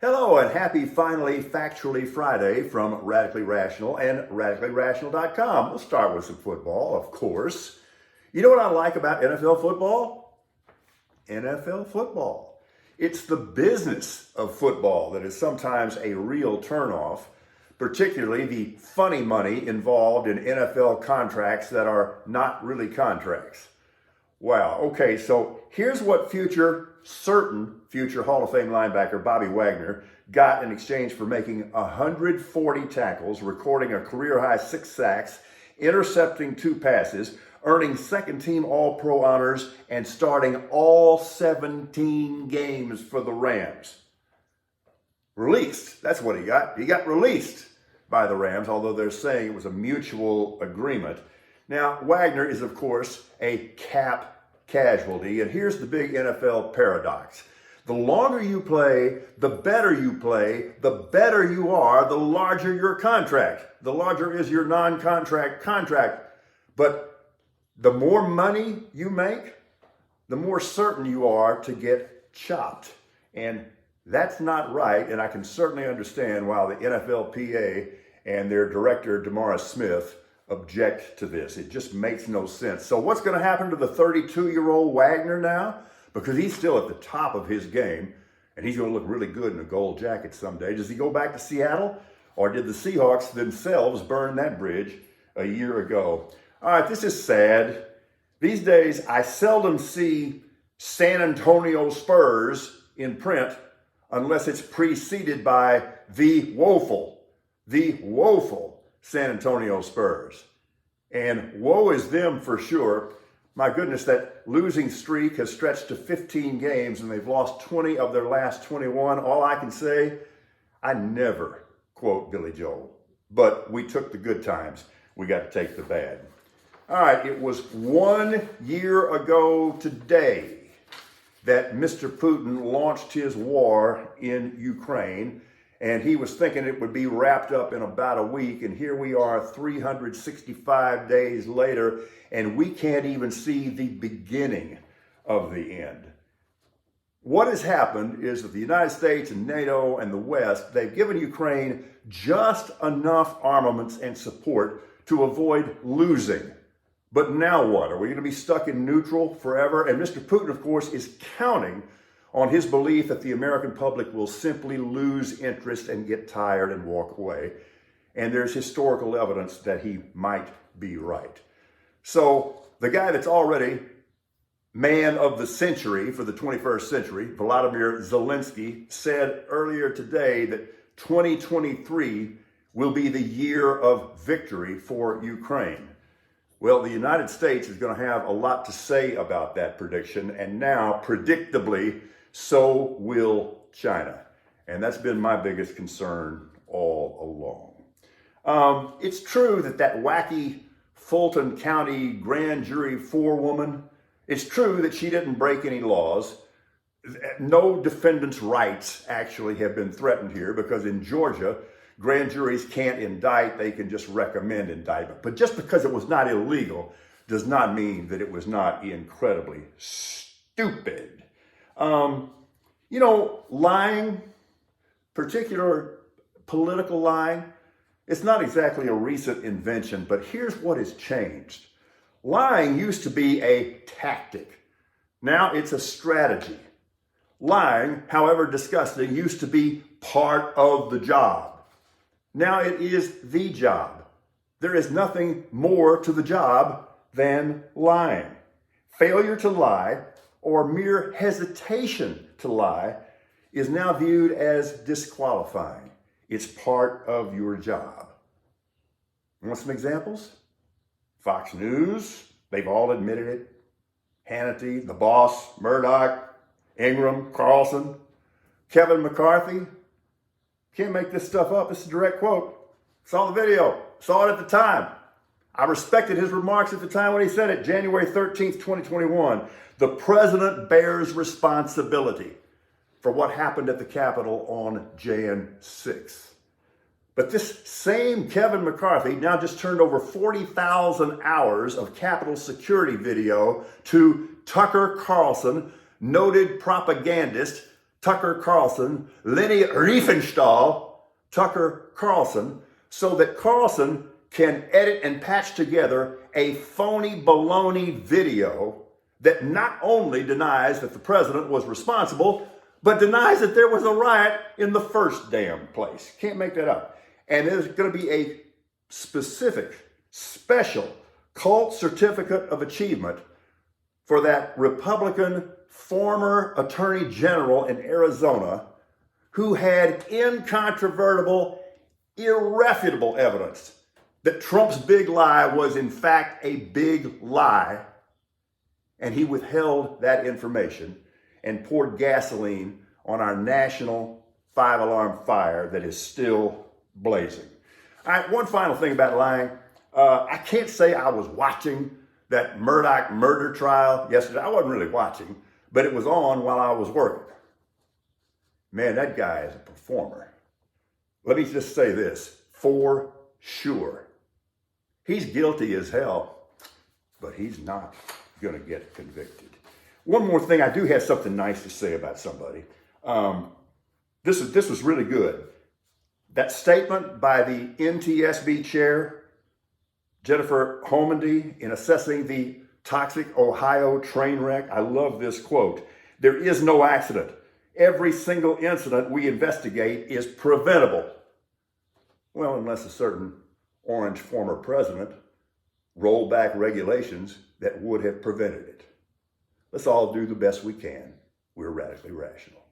Hello and happy finally factually Friday from Radically Rational and radicallyrational.com. We'll start with some football, of course. You know what I like about NFL football? NFL football. It's the business of football that is sometimes a real turnoff, particularly the funny money involved in NFL contracts that are not really contracts. Wow. Okay, so here's what certain future Hall of Fame linebacker Bobby Wagner got in exchange for making 140 tackles, recording a career-high 6 sacks, intercepting 2 passes, earning second-team All-Pro honors, and starting all 17 games for the Rams. Released. That's what he got. He got released by the Rams, although they're saying it was a mutual agreement. Now, Wagner is, of course, a cap casualty, and here's the big NFL paradox. The longer you play, the better you play, the better you are, the larger your contract. The larger is your non-contract contract. But the more money you make, the more certain you are to get chopped. And that's not right, and I can certainly understand why the NFLPA and their director, DeMaurice Smith, object to this. It just makes no sense. So what's going to happen to the 32-year-old Wagner now? Because he's still at the top of his game, and he's going to look really good in a gold jacket someday. Does he go back to Seattle, or did the Seahawks themselves burn that bridge a year ago? All right, this is sad. These days, I seldom see San Antonio Spurs in print unless it's preceded by the woeful San Antonio Spurs. And woe is them for sure. My goodness, that losing streak has stretched to 15 games and they've lost 20 of their last 21. All I can say, I never quote Billy Joel, but we took the good times. We got to take the bad. All right, it was 1 year ago today that Mr. Putin launched his war in Ukraine. And he was thinking it would be wrapped up in about a week. And here we are 365 days later, and we can't even see the beginning of the end. What has happened is that the United States and NATO and the West, they've given Ukraine just enough armaments and support to avoid losing. But now what? Are we going to be stuck in neutral forever? And Mr. Putin, of course, is counting on his belief that the American public will simply lose interest and get tired and walk away. And there's historical evidence that he might be right. So the guy that's already man of the century for the 21st century, Volodymyr Zelensky, said earlier today that 2023 will be the year of victory for Ukraine. Well, the United States is going to have a lot to say about that prediction, and now, predictably, so will China. And that's been my biggest concern all along. It's true that wacky Fulton County grand jury forewoman, it's true that she didn't break any laws. No defendant's rights actually have been threatened here because in Georgia, grand juries can't indict, they can just recommend indictment. But just because it was not illegal does not mean that it was not incredibly stupid. Lying, particular political lying, it's not exactly a recent invention, but here's what has changed. Lying used to be a tactic. Now it's a strategy. Lying, however disgusting, used to be part of the job. Now it is the job. There is nothing more to the job than lying. Failure to lie or mere hesitation to lie is now viewed as disqualifying. It's part of your job. Want some examples? Fox News, they've all admitted it. Hannity, the boss, Murdoch, Ingram, Carlson, Kevin McCarthy. Can't make this stuff up. It's a direct quote. Saw the video, saw it at the time. I respected his remarks at the time when he said it, January 13th, 2021. The president bears responsibility for what happened at the Capitol on Jan 6th. But this same Kevin McCarthy now just turned over 40,000 hours of Capitol security video to Tucker Carlson, noted propagandist, Tucker Carlson, Leni Riefenstahl, Tucker Carlson, so that Carlson can edit and patch together a phony baloney video that not only denies that the president was responsible, but denies that there was a riot in the first damn place. Can't make that up. And there's going to be a specific, special cult certificate of achievement for that Republican former attorney general in Arizona who had incontrovertible, irrefutable evidence that Trump's big lie was in fact a big lie, and he withheld that information and poured gasoline on our national five-alarm fire that is still blazing. All right, one final thing about lying. I can't say I was watching that Murdoch murder trial yesterday. I wasn't really watching, but it was on while I was working. Man, that guy is a performer. Let me just say this, for sure. He's guilty as hell, but he's not going to get convicted. One more thing, I do have something nice to say about somebody. This was really good. That statement by the NTSB chair, Jennifer Homendy, in assessing the toxic Ohio train wreck. I love this quote. There is no accident. Every single incident we investigate is preventable. Well, unless a certain orange former president rolled back regulations that would have prevented it. Let's all do the best we can. We're radically rational.